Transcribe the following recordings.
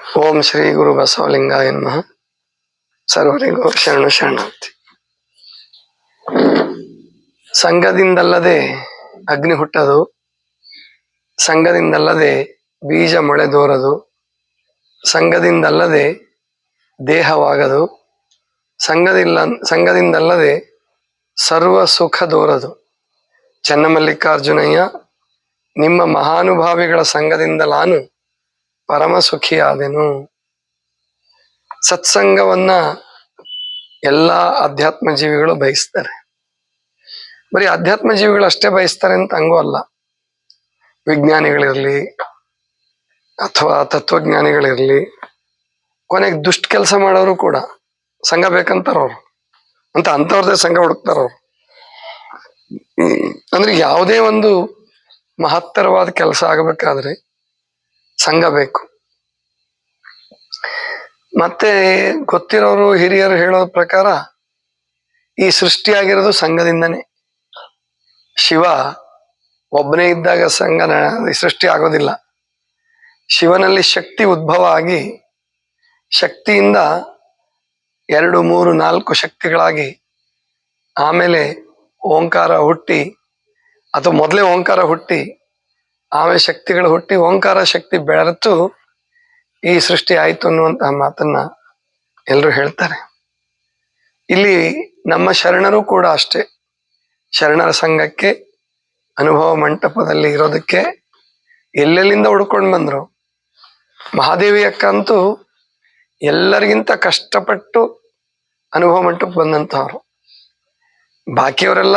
ಓಂ ಶ್ರೀ ಗುರು ಬಸವಲಿಂಗಾಯ ನಮಃ. ಸರ್ವರಿಗೂ ಶರಣು ಶರಣಾರ್ಥಿ. ಸಂಘದಿಂದಲ್ಲದೆ ಅಗ್ನಿ ಹುಟ್ಟದು, ಸಂಘದಿಂದಲ್ಲದೆ ಬೀಜ ಮೊಳೆದೋರದು, ಸಂಘದಿಂದಲ್ಲದೆ ದೇಹವಾಗದು, ಸಂಘದಿಂದಲ್ಲದೆ ಸರ್ವ ಸುಖ ದೋರದು. ಚನ್ನಮಲ್ಲಿಕಾರ್ಜುನಯ್ಯ, ನಿಮ್ಮ ಮಹಾನುಭಾವಿಗಳ ಸಂಘದಿಂದಲಾನು ಪರಮ ಸುಖಿಯಾದೆನು. ಸತ್ಸಂಗವನ್ನ ಎಲ್ಲ ಅಧ್ಯಾತ್ಮ ಜೀವಿಗಳು ಬಯಸ್ತಾರೆ. ಬರೀ ಅಧ್ಯಾತ್ಮ ಜೀವಿಗಳು ಅಷ್ಟೇ ಬಯಸ್ತಾರೆ ಅಂತ ಹಂಗೂ ಅಲ್ಲ. ವಿಜ್ಞಾನಿಗಳಿರ್ಲಿ ಅಥವಾ ತತ್ವಜ್ಞಾನಿಗಳಿರ್ಲಿ, ಕೊನೆಗೆ ದುಷ್ಟ ಕೆಲಸ ಮಾಡೋರು ಕೂಡ ಸಂಘ ಬೇಕಂತಾರವ್ರು ಅಂತ ಅಂಥವ್ರದೇ ಸಂಘ ಹುಡುಕ್ತಾರವ್ರು. ಅಂದ್ರೆ ಯಾವುದೇ ಒಂದು ಮಹತ್ತರವಾದ ಕೆಲಸ ಆಗಬೇಕಾದ್ರೆ ಸಂಘ ಬೇಕು. ಮತ್ತೆ ಗೊತ್ತಿರೋರು ಹಿರಿಯರು ಹೇಳೋ ಪ್ರಕಾರ ಈ ಸೃಷ್ಟಿಯಾಗಿರೋದು ಸಂಘದಿಂದನೇ. ಶಿವ ಒಬ್ಬನೇ ಇದ್ದಾಗ ಸೃಷ್ಟಿ ಆಗೋದಿಲ್ಲ. ಶಿವನಲ್ಲಿ ಶಕ್ತಿ ಉದ್ಭವ ಆಗಿ ಶಕ್ತಿಯಿಂದ 2, 3, 4 ಶಕ್ತಿಗಳಾಗಿ ಆಮೇಲೆ ಓಂಕಾರ ಹುಟ್ಟಿ, ಅಥವಾ ಮೊದಲೇ ಓಂಕಾರ ಹುಟ್ಟಿ ಆಮೇಲೆ ಶಕ್ತಿಗಳು ಹುಟ್ಟಿ ಓಂಕಾರ ಶಕ್ತಿ ಬೆಳೆತು ಈ ಸೃಷ್ಟಿ ಆಯ್ತು ಅನ್ನುವಂತಹ ಮಾತನ್ನ ಎಲ್ಲರೂ ಹೇಳ್ತಾರೆ. ಇಲ್ಲಿ ನಮ್ಮ ಶರಣರು ಕೂಡ ಅಷ್ಟೇ. ಶರಣರ ಸಂಘಕ್ಕೆ ಅನುಭವ ಮಂಟಪದಲ್ಲಿ ಇರೋದಕ್ಕೆ ಎಲ್ಲೆಲ್ಲಿಂದ ಹುಡ್ಕೊಂಡು ಬಂದ್ರು. ಮಹಾದೇವಿ ಅಕ್ಕ ಅಂತೂ ಎಲ್ಲರಿಗಿಂತ ಕಷ್ಟಪಟ್ಟು ಅನುಭವ ಮಂಟಪ ಬಂದಂತವ್ರು. ಬಾಕಿಯವರೆಲ್ಲ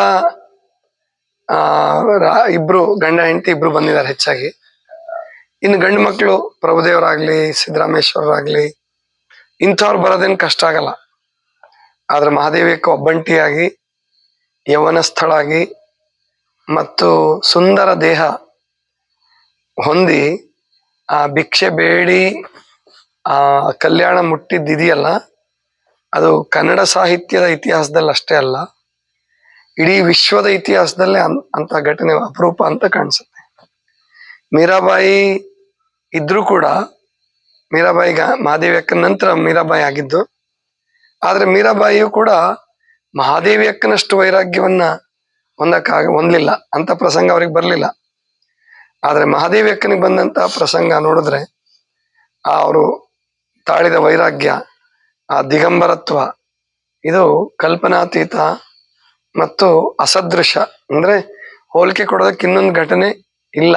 ಇಬ್ರು ಗಂಡ ಹೆಂಡತಿ ಇಬ್ರು ಬಂದಿದ್ದಾರೆ ಹೆಚ್ಚಾಗಿ. ಇನ್ನು ಗಂಡು ಮಕ್ಕಳು ಪ್ರಭುದೇವರಾಗ್ಲಿ ಸಿದ್ದರಾಮೇಶ್ವರರಾಗ್ಲಿ ಇಂಥವ್ರು ಬರೋದೇನು ಕಷ್ಟ ಆಗಲ್ಲ. ಆದ್ರೆ ಮಹಾದೇವಿಯಕ್ಕ ಒಬ್ಬಂಟಿಯಾಗಿ ಯೌವನಸ್ಥಳಾಗಿ ಮತ್ತು ಸುಂದರ ದೇಹ ಹೊಂದಿ ಆ ಭಿಕ್ಷೆ ಬೇಡಿ ಆ ಕಲ್ಯಾಣ ಮುಟ್ಟಿದ್ದಿದೆಯಲ್ಲ, ಅದು ಕನ್ನಡ ಸಾಹಿತ್ಯದ ಇತಿಹಾಸದಲ್ಲಿ ಅಷ್ಟೇ ಅಲ್ಲ, ಇಡೀ ವಿಶ್ವದ ಇತಿಹಾಸದಲ್ಲೇ ಅಂತ ಘಟನೆ ಅಪರೂಪ ಅಂತ ಕಾಣಿಸುತ್ತೆ. ಮೀರಾಬಾಯಿ ಇದ್ರೂ ಕೂಡ, ಮೀರಾಬಾಯಿಗ ಮಹಾದೇವಿ ಅಕ್ಕನ ನಂತರ ಮೀರಾಬಾಯಿ ಆಗಿದ್ದು, ಆದ್ರೆ ಮೀರಾಬಾಯಿಯು ಕೂಡ ಮಹಾದೇವಿ ಅಕ್ಕನಷ್ಟು ವೈರಾಗ್ಯವನ್ನ ಹೊಂದಲಿಲ್ಲ. ಅಂತ ಪ್ರಸಂಗ ಅವ್ರಿಗೆ ಬರ್ಲಿಲ್ಲ. ಆದ್ರೆ ಮಹಾದೇವಿ ಅಕ್ಕನಿಗೆ ಬಂದಂತಹ ಪ್ರಸಂಗ ನೋಡಿದ್ರೆ ಅವರು ತಾಳಿದ ವೈರಾಗ್ಯ, ಆ ದಿಗಂಬರತ್ವ, ಇದು ಕಲ್ಪನಾತೀತ ಮತ್ತು ಅಸದೃಶ. ಅಂದ್ರೆ ಹೋಲಿಕೆ ಕೊಡೋದಕ್ಕೆ ಇನ್ನೊಂದು ಘಟನೆ ಇಲ್ಲ.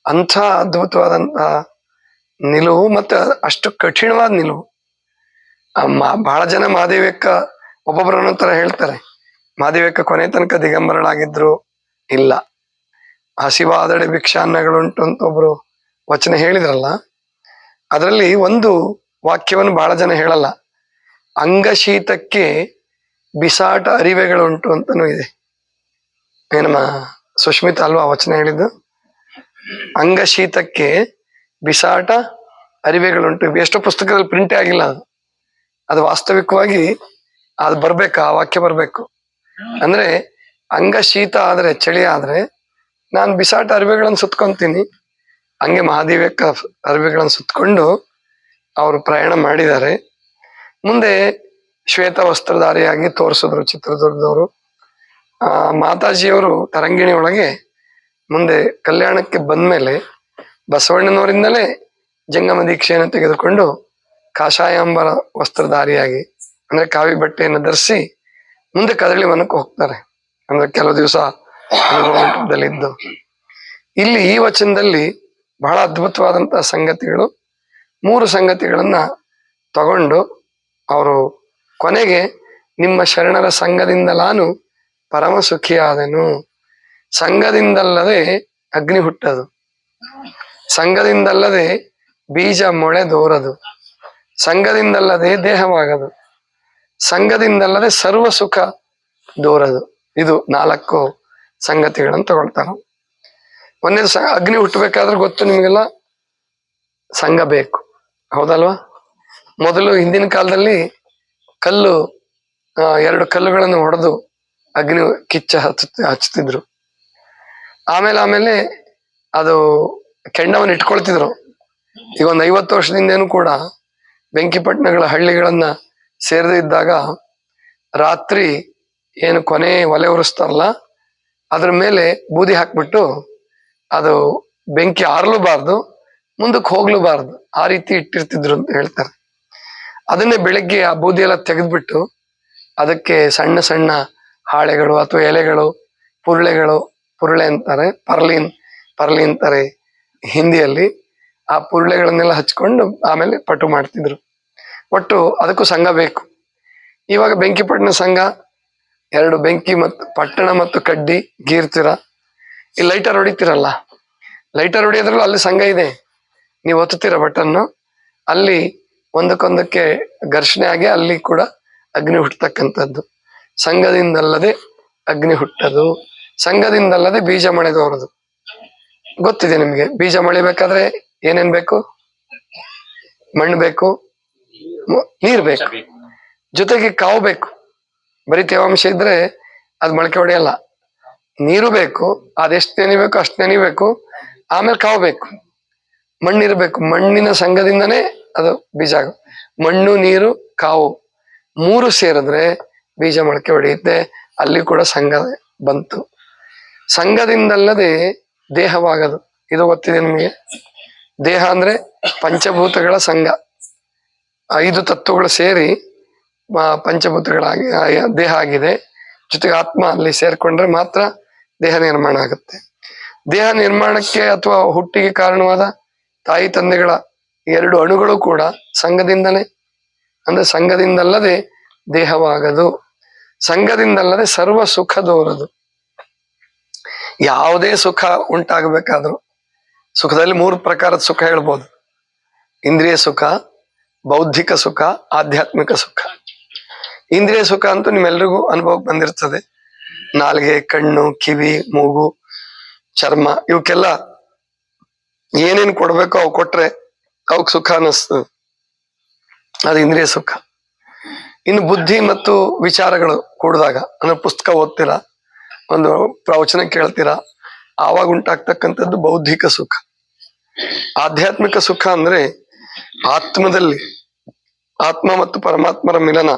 ಅಂಥ ಅದ್ಭುತವಾದಂತಹ ನಿಲುವು ಮತ್ತೆ ಅಷ್ಟು ಕಠಿಣವಾದ ನಿಲುವು. ಬಹಳ ಜನ ಮಹಾದೇವಿಯಕ್ಕ ಒಬ್ಬೊಬ್ಬರು ಒಂದೊಂಥರ ಹೇಳ್ತಾರೆ. ಮಹಾದೇವಿಯಕ್ಕ ಕೊನೆ ತನಕ ದಿಗಂಬರಳಾಗಿದ್ರು ಇಲ್ಲ. ಹಸಿವಾದಡೆ ಭಿಕ್ಷಾನ್ನಗಳುಂಟು ಅಂತ ಒಬ್ರು ವಚನ ಹೇಳಿದ್ರಲ್ಲ, ಅದರಲ್ಲಿ ಒಂದು ವಾಕ್ಯವನ್ನು ಬಹಳ ಜನ ಹೇಳಲ್ಲ. ಅಂಗಶೀತಕ್ಕೆ ಬಿಸಾಟ ಅರಿವೆಗಳುಂಟು ಅಂತನೂ ಇದೆ. ಏನಮ್ಮ ಸುಷ್ಮಿತಾ ಅಲ್ವಾ ವಚನ ಹೇಳಿದ್ದು? ಅಂಗಶೀತಕ್ಕೆ ಬಿಸಾಟ ಅರಿವೆಗಳುಂಟು. ಎಷ್ಟೋ ಪುಸ್ತಕದಲ್ಲಿ ಪ್ರಿಂಟೇ ಆಗಿಲ್ಲ ಅದು ವಾಸ್ತವಿಕವಾಗಿ ಅದು ಬರ್ಬೇಕು, ಆ ವಾಕ್ಯ ಬರ್ಬೇಕು. ಅಂದ್ರೆ ಅಂಗ ಶೀತ ಆದ್ರೆ, ಚಳಿ ಆದ್ರೆ ನಾನು ಬಿಸಾಟ ಅರಿವೆಗಳನ್ನು ಸುತ್ಕೊಂತೀನಿ. ಹಂಗೆ ಮಹಾದೇವಿಯಕ್ಕ ಅರಿವೆಗಳನ್ನು ಸುತ್ಕೊಂಡು ಅವರು ಪ್ರಯಾಣ ಮಾಡಿದ್ದಾರೆ. ಮುಂದೆ ಶ್ವೇತ ವಸ್ತ್ರಧಾರಿಯಾಗಿ ತೋರಿಸಿದ್ರು ಚಿತ್ರದುರ್ಗದವರು. ಮಾತಾಜಿಯವರು ತರಂಗಿಣಿ ಒಳಗೆ ಮುಂದೆ ಕಲ್ಯಾಣಕ್ಕೆ ಬಂದ್ಮೇಲೆ ಬಸವಣ್ಣನವರಿಂದಲೇ ಜಂಗಮ ದೀಕ್ಷೆಯನ್ನು ತೆಗೆದುಕೊಂಡು ಕಾಷಾಯಾಂಬರ ವಸ್ತ್ರಧಾರಿಯಾಗಿ, ಅಂದ್ರೆ ಕಾವಿ ಬಟ್ಟೆಯನ್ನು ಧರಿಸಿ ಮುಂದೆ ಕದಳಿ ವನಕ್ಕೆ ಹೋಗ್ತಾರೆ. ಅಂದ್ರೆ ಕೆಲವು ದಿವಸ ಅನುಭವದಲ್ಲಿದ್ದು. ಇಲ್ಲಿ ಈ ವಚನದಲ್ಲಿ ಬಹಳ ಅದ್ಭುತವಾದಂತಹ ಸಂಗತಿಗಳು, 3 ಸಂಗತಿಗಳನ್ನ ತಗೊಂಡು ಅವರು ಕೊನೆಗೆ ನಿಮ್ಮ ಶರಣರ ಸಂಘದಿಂದಲಾನು ಪರಮ ಸುಖಿಯಾದೆನು. ಸಂಘದಿಂದಲ್ಲದೆ ಅಗ್ನಿ ಹುಟ್ಟದು, ಸಂಘದಿಂದಲ್ಲದೆ ಬೀಜ ಮೊಳೆದೋರದು, ಸಂಘದಿಂದಲ್ಲದೆ ದೇಹವಾಗದು, ಸಂಘದಿಂದಲ್ಲದೆ ಸರ್ವ ಸುಖ ದೋರದು. ಇದು 4 ಸಂಗತಿಗಳನ್ನು ತಗೊಳ್ತಾರ. ಒಂದೇದು ಅಗ್ನಿ ಹುಟ್ಟಬೇಕಾದ್ರೆ ಗೊತ್ತು ನಿಮಗೆಲ್ಲ, ಸಂಘ ಬೇಕು, ಹೌದಲ್ವಾ? ಮೊದಲು ಹಿಂದಿನ ಕಾಲದಲ್ಲಿ ಕಲ್ಲು 2 ಕಲ್ಲುಗಳನ್ನು ಹೊಡೆದು ಅಗ್ನಿ ಕಿಚ್ಚ ಹಚ್ತಿದ್ರು. ಆಮೇಲೆ ಅದು ಕೆಂಡವನ್ನು ಇಟ್ಕೊಳ್ತಿದ್ರು. ಈಗ ಒಂದು 50 ವರ್ಷದಿಂದೇನು ಕೂಡ ಬೆಂಕಿಪಟ್ಟಣಗಳ ಹಳ್ಳಿಗಳನ್ನ ಸೇರದೇ ಇದ್ದಾಗ ರಾತ್ರಿ ಏನು ಕೊನೆ ಒಲೆ ಉರಿಸ್ತಾರಲ್ಲ ಅದ್ರ ಮೇಲೆ ಬೂದಿ ಹಾಕ್ಬಿಟ್ಟು ಅದು ಬೆಂಕಿ ಆರ್ಲೂಬಾರ್ದು, ಮುಂದಕ್ಕೆ ಹೋಗ್ಲೂಬಾರ್ದು, ಆ ರೀತಿ ಇಟ್ಟಿರ್ತಿದ್ರು ಅಂತ ಹೇಳ್ತಾರೆ. ಅದನ್ನೇ ಬೆಳಗ್ಗೆ ಆ ಬೂದಿ ಎಲ್ಲ ತೆಗೆದ್ಬಿಟ್ಟು ಅದಕ್ಕೆ ಸಣ್ಣ ಸಣ್ಣ ಹಾಳೆಗಳು ಅಥವಾ ಎಲೆಗಳು, ಪುರುಳೆ ಅಂತಾರೆ, ಪರ್ಲಿ ಅಂತಾರೆ ಹಿಂದಿಯಲ್ಲಿ, ಆ ಪುರುಳೆಗಳನ್ನೆಲ್ಲ ಹಚ್ಕೊಂಡು ಆಮೇಲೆ ಪಟು ಮಾಡ್ತಿದ್ರು. ಒಟ್ಟು ಅದಕ್ಕೂ ಸಂಘ ಬೇಕು. ಇವಾಗ ಬೆಂಕಿಪಟ್ಟಣ ಸಂಘ 2 ಬೆಂಕಿ ಮತ್ತು ಪಟ್ಟಣ ಮತ್ತು ಕಡ್ಡಿ ಗೀರ್ತೀರ, ಈ ಲೈಟರ್ ಹೊಡಿತೀರಲ್ಲ, ಲೈಟರ್ ಹೊಡಿಯೋದ್ರಲ್ಲೂ ಅಲ್ಲಿ ಸಂಘ ಇದೆ. ನೀವು ಒತ್ತುತ್ತೀರ ಬಟನ್ನು, ಅಲ್ಲಿ ಒಂದಕ್ಕೊಂದಕ್ಕೆ ಘರ್ಷಣೆ ಆಗಿ ಅಲ್ಲಿ ಕೂಡ ಅಗ್ನಿ ಹುಟ್ಟತಕ್ಕಂಥದ್ದು. ಸಂಘದಿಂದಲ್ಲದೆ ಅಗ್ನಿ ಹುಟ್ಟದು, ಸಂಘದಿಂದಲ್ಲದೆ ಬೀಜ ಮಳೆದವರದು. ಗೊತ್ತಿದೆ ನಿಮ್ಗೆ, ಬೀಜ ಮಳಿಬೇಕಾದ್ರೆ ಏನೇನ್ ಬೇಕು? ಮಣ್ಣು ಬೇಕು, ನೀರ್ ಬೇಕು, ಜೊತೆಗೆ ಕಾವು ಬೇಕು. ಬರೀ ತೇವಾಂಶ ಇದ್ರೆ ಅದ್ ಮೊಳಕೆ ಹೊಡೆಯಲ್ಲ. ನೀರು ಬೇಕು, ಅದೆಷ್ಟು ನೆನಿಬೇಕು ಅಷ್ಟು ನೆನಿಬೇಕು, ಆಮೇಲೆ ಕಾವು ಬೇಕು, ಮಣ್ಣಿರ್ಬೇಕು. ಮಣ್ಣಿನ ಸಂಘದಿಂದನೇ ಅದು ಬೀಜ ಮಣ್ಣು, ನೀರು, ಕಾವು 3 ಸೇರಿದ್ರೆ ಬೀಜ ಮೊಳಕೆ ಹೊಡೆಯುತ್ತೆ. ಅಲ್ಲಿ ಕೂಡ ಸಂಘ ಬಂತು. ಸಂಘದಿಂದಲ್ಲದೆ ದೇಹವಾಗದು, ಇದು ಗೊತ್ತಿದೆ ನಿಮಗೆ. ದೇಹ ಅಂದ್ರೆ ಪಂಚಭೂತಗಳ ಸಂಘ, 5 ತತ್ವಗಳು ಸೇರಿ ಪಂಚಭೂತಗಳಾಗಿ ದೇಹ ಆಗಿದೆ. ಜೊತೆಗೆ ಆತ್ಮ ಅಲ್ಲಿ ಸೇರ್ಕೊಂಡ್ರೆ ಮಾತ್ರ ದೇಹ ನಿರ್ಮಾಣ ಆಗುತ್ತೆ. ದೇಹ ನಿರ್ಮಾಣಕ್ಕೆ ಅಥವಾ ಹುಟ್ಟಿಗೆ ಕಾರಣವಾದ ತಾಯಿ ತಂದೆಗಳ 2 ಅಣುಗಳು ಕೂಡ ಸಂಘದಿಂದಲೇ, ಅಂದ್ರೆ ಸಂಘದಿಂದಲ್ಲದೆ ದೇಹವಾಗದು, ಸಂಘದಿಂದಲ್ಲದೆ ಸರ್ವ ಸುಖ ದೋರದು. ಯಾವುದೇ ಸುಖ ಉಂಟಾಗಬೇಕಾದ್ರು, ಸುಖದಲ್ಲಿ 3 ಪ್ರಕಾರದ ಸುಖ ಹೇಳ್ಬೋದು: ಇಂದ್ರಿಯ ಸುಖ, ಬೌದ್ಧಿಕ ಸುಖ, ಆಧ್ಯಾತ್ಮಿಕ ಸುಖ. ಇಂದ್ರಿಯ ಸುಖ ಅಂತೂ ನಿಮ್ಮೆಲ್ರಿಗೂ ಅನುಭವಕ್ಕೆ ಬಂದಿರ್ತದೆ. ನಾಲಿಗೆ, ಕಣ್ಣು, ಕಿವಿ, ಮೂಗು, ಚರ್ಮ, ಇವಕ್ಕೆಲ್ಲ ಏನೇನು ಕೊಡ್ಬೇಕೋ ಅವು ಕೊಟ್ರೆ ಅವಕ್ ಸುಖ ಅನ್ನಿಸ್ತದೆ, ಅದು ಇಂದ್ರಿಯ ಸುಖ. ಇನ್ನು ಬುದ್ಧಿ ಮತ್ತು ವಿಚಾರಗಳು ಕೂಡಿದಾಗ, ಅಂದ್ರೆ ಪುಸ್ತಕ ಓದ್ತೀರಾ, ಒಂದು ಪ್ರವಚನ ಕೇಳ್ತೀರಾ, ಆವಾಗ ಉಂಟಾಗ್ತಕ್ಕಂಥದ್ದು ಬೌದ್ಧಿಕ ಸುಖ. ಆಧ್ಯಾತ್ಮಿಕ ಸುಖ ಅಂದ್ರೆ ಆತ್ಮದಲ್ಲಿ, ಆತ್ಮ ಮತ್ತು ಪರಮಾತ್ಮರ ಮಿಲನ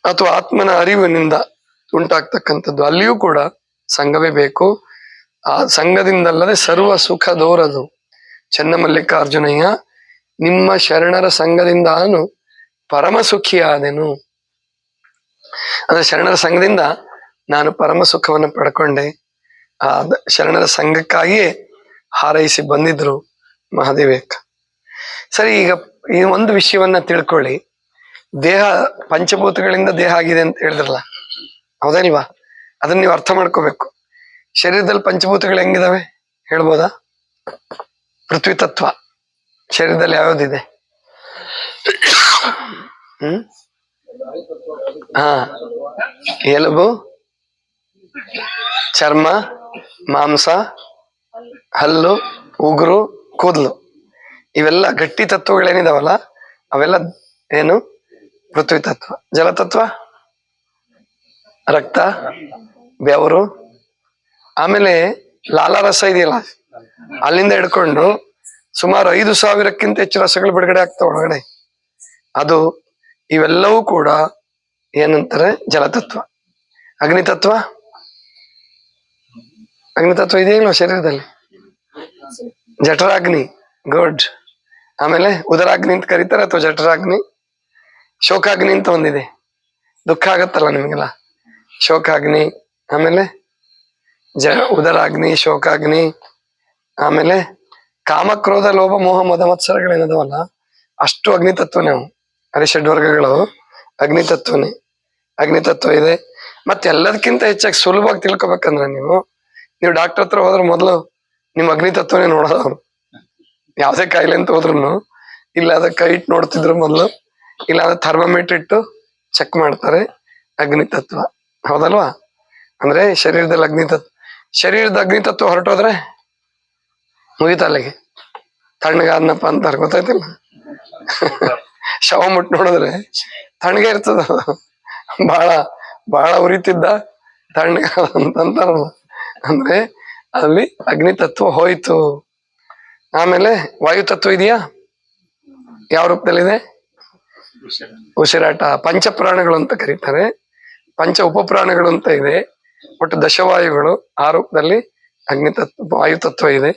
ಅಥವಾ ಆತ್ಮನ ಅರಿವಿನಿಂದ ಉಂಟಾಗ್ತಕ್ಕಂಥದ್ದು. ಅಲ್ಲಿಯೂ ಕೂಡ ಸಂಘವೇ ಬೇಕು. ಆ ಸಂಘದಿಂದಲ್ಲದೆ ಸರ್ವ ಸುಖ ದೋರದು. ಚೆನ್ನಮಲ್ಲಿಕಾರ್ಜುನಯ್ಯ, ನಿಮ್ಮ ಶರಣರ ಸಂಘದಿಂದ ನಾನು ಪರಮ ಸುಖಿಯಾದೆನು. ಅಂದ್ರೆ ಶರಣರ ಸಂಘದಿಂದ ನಾನು ಪರಮ ಸುಖವನ್ನು ಪಡ್ಕೊಂಡೆ. ಆ ಶರಣರ ಸಂಘಕ್ಕಾಗಿಯೇ ಹಾರೈಸಿ ಬಂದಿದ್ರು ಮಹಾದೇವೇಕ. ಸರಿ, ಈಗ ಈ ಒಂದು ವಿಷಯವನ್ನ ತಿಳ್ಕೊಳ್ಳಿ. ದೇಹ ಪಂಚಭೂತಗಳಿಂದ ದೇಹ ಆಗಿದೆ ಅಂತ ಹೇಳಿದ್ರಲ್ಲ, ಹೌದಲ್ವಾ? ಅದನ್ನ ನೀವು ಅರ್ಥ ಮಾಡ್ಕೋಬೇಕು. ಶರೀರದಲ್ಲಿ ಪಂಚಭೂತಗಳು ಹೆಂಗಿದಾವೆ ಹೇಳ್ಬೋದಾ? ಪೃಥ್ವಿ ತತ್ವ ಶರೀರದಲ್ಲಿ ಯಾವ್ಯಾವ್ದಿದೆ? ಹಾ, ಎಲುಬು, ಚರ್ಮ, ಮಾಂಸ, ಹಲ್ಲು, ಉಗುರು, ಕೂದಲು, ಇವೆಲ್ಲ ಗಟ್ಟಿ ತತ್ವಗಳೇನಿದಾವಲ್ಲ ಅವೆಲ್ಲ ಏನು? ಪೃಥ್ವಿ ತತ್ವ. ಜಲತತ್ವ ರಕ್ತ, ಬೆವರು, ಆಮೇಲೆ ಲಾಲಾರಸ ಇದೆಯಲ್ಲ, ಅಲ್ಲಿಂದ ಹಿಡ್ಕೊಂಡು ಸುಮಾರು 5,000ಕ್ಕಿಂತ ಹೆಚ್ಚು ರಸಗಳು ಬಿಡುಗಡೆ ಆಗ್ತಾವ ಒಳಗಡೆ, ಅದು. ಇವೆಲ್ಲವೂ ಕೂಡ ಏನಂತಾರೆ? ಜಲತತ್ವ. ಅಗ್ನಿತತ್ವ, ಅಗ್ನಿತತ್ವ ಇದೆಯಲ್ಲ ಶರೀರದಲ್ಲಿ, ಜಠರಾಗ್ನಿ, ಗುಡ್. ಆಮೇಲೆ ಉದರಾಗ್ನಿ ಅಂತ ಕರೀತಾರೆ, ಅಥವಾ ಜಠರಾಗ್ನಿ. ಶೋಕಾಗ್ನಿ ಅಂತ ಒಂದಿದೆ, ದುಃಖ ಆಗತ್ತಲ್ಲ ನಿಮ್ಗೆಲ್ಲ, ಶೋಕಾಗ್ನಿ. ಆಮೇಲೆ ಉದರಾಗ್ನಿ, ಶೋಕಾಗ್ನಿ. ಆಮೇಲೆ ಕಾಮ, ಕ್ರೋಧ, ಲೋಭ, ಮೋಹ, ಮದ, ಮತ್ಸರಗಳೇನದವಲ್ಲ ಅಷ್ಟು ಅಗ್ನಿತತ್ವನೇ ಅವು. ಹರಿಷಡ್ವರ್ಗಗಳು ಅಗ್ನಿತತ್ವನೇ. ಅಗ್ನಿತತ್ವ ಇದೆ. ಮತ್ತೆ ಎಲ್ಲದಕ್ಕಿಂತ ಹೆಚ್ಚಾಗಿ ಸುಲಭವಾಗಿ ತಿಳ್ಕೊಬೇಕಂದ್ರೆ ನೀವು ಡಾಕ್ಟರ್ ಹತ್ರ ಹೋದ್ರೆ ಮೊದಲು ನಿಮ್ ಅಗ್ನಿತತ್ವನೇ ನೋಡೋದು ಅವ್ರು. ಯಾವ್ದೇ ಕಾಯಿಲೆ ಅಂತ ಹೋದ್ರು ಇಲ್ಲ ಅದ ಕೈ ಇಟ್ಟು ನೋಡ್ತಿದ್ರು ಮೊದಲು, ಇಲ್ಲ ಅದ ಥರ್ಮೋಮೀಟರ್ ಇಟ್ಟು ಚೆಕ್ ಮಾಡ್ತಾರೆ. ಅಗ್ನಿತತ್ವ, ಹೌದಲ್ವಾ? ಅಂದ್ರೆ ಶರೀರದಲ್ಲಿ ಅಗ್ನಿತತ್ವ, ಶರೀರದ ಅಗ್ನಿತತ್ವ ಹೊರಟೋದ್ರೆ ಮುಗಿತ ಅಲ್ಲಿಗೆ. ತಣ್ಣಗಾದ್ನಪ್ಪ ಅಂತಾರೆ, ಗೊತ್ತಾಯ್ತಿಲ್ಲ? ಶವ ಮುಟ್ ನೋಡಿದ್ರೆ ತಣ್ಣಗೆ ಇರ್ತದ, ಬಹಳ ಬಹಳ ಉರಿತಿದ್ದ ತಣ್ಣಗಾದ ಅಂತಾರಲ್ಲ. ಅಂದ್ರೆ ಅಲ್ಲಿ ಅಗ್ನಿತತ್ವ ಹೋಯ್ತು. ಆಮೇಲೆ ವಾಯು ತತ್ವ ಇದೆಯಾ? ಯಾವ ರೂಪದಲ್ಲಿದೆ? ಉಸಿರಾಟ. ಪಂಚಪ್ರಾಣಗಳು ಅಂತ ಕರೀತಾರೆ. ಪಂಚ ಉಪಪ್ರಾಣಗಳು ಅಂತ ಇದೆ. ಒಟ್ಟು ದಶವಾಯುಗಳು. ಆ ರೂಪದಲ್ಲಿ ಅಗ್ನಿ ತತ್ವ, ವಾಯು ತತ್ವ ಇದೆ.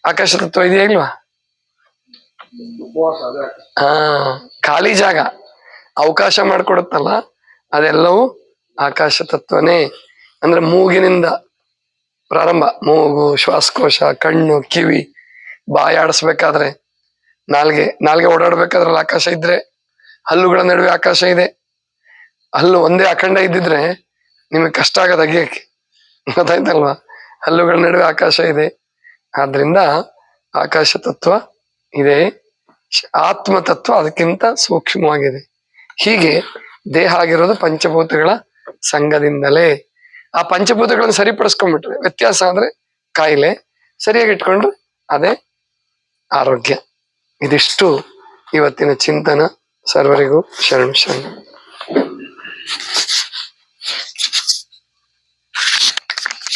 ಆಕಾಶ ತತ್ವ ಇದೆಯಾ ಇಲ್ವಾ? ಹಾ, ಖಾಲಿ ಜಾಗ ಅವಕಾಶ ಮಾಡಿಕೊಡುತ್ತಲ್ಲ, ಅದೆಲ್ಲವೂ ಆಕಾಶ ತತ್ವನೇ. ಅಂದ್ರೆ ಮೂಗಿನಿಂದ ಪ್ರಾರಂಭ, ಮೂಗು, ಶ್ವಾಸಕೋಶ, ಕಣ್ಣು, ಕಿವಿ, ಬಾಯಿ ಆಡಿಸ್ಬೇಕಾದ್ರೆ, ನಾಲ್ಗೆ ಓಡಾಡ್ಬೇಕಾದ್ರಲ್ಲಿ ಆಕಾಶ ಇದ್ರೆ, ಹಲ್ಲುಗಳ ನಡುವೆ ಆಕಾಶ ಇದೆ. ಹಲ್ಲು ಒಂದೇ ಅಖಂಡ ಇದ್ದಿದ್ರೆ ನಿಮಗೆ ಕಷ್ಟ ಆಗದ ಅಗಿಯಕ್ಕೆ, ಗೊತ್ತಾಯ್ತಲ್ವಾ? ಹಲ್ಲುಗಳ ನಡುವೆ ಆಕಾಶ ಇದೆ. ಆದ್ರಿಂದ ಆಕಾಶ ತತ್ವ ಇದೆ. ಆತ್ಮ ತತ್ವ ಅದಕ್ಕಿಂತ ಸೂಕ್ಷ್ಮವಾಗಿದೆ. ಹೀಗೆ ದೇಹ ಆಗಿರೋದು ಪಂಚಭೂತಗಳ ಸಂಘದಿಂದಲೇ. ಆ ಪಂಚಭೂತಗಳನ್ನು ಸರಿಪಡಿಸ್ಕೊಂಡ್ಬಿಟ್ರೆ ವ್ಯತ್ಯಾಸ ಆದ್ರೆ ಕಾಯಿಲೆ, ಸರಿಯಾಗಿ ಇಟ್ಕೊಂಡ್ರೆ ಅದೇ ಆರೋಗ್ಯ. ಇದಿಷ್ಟು ಇವತ್ತಿನ ಚಿಂತನ. ಸರ್ವರಿಗೂ ಶರಣು ಶರಣ.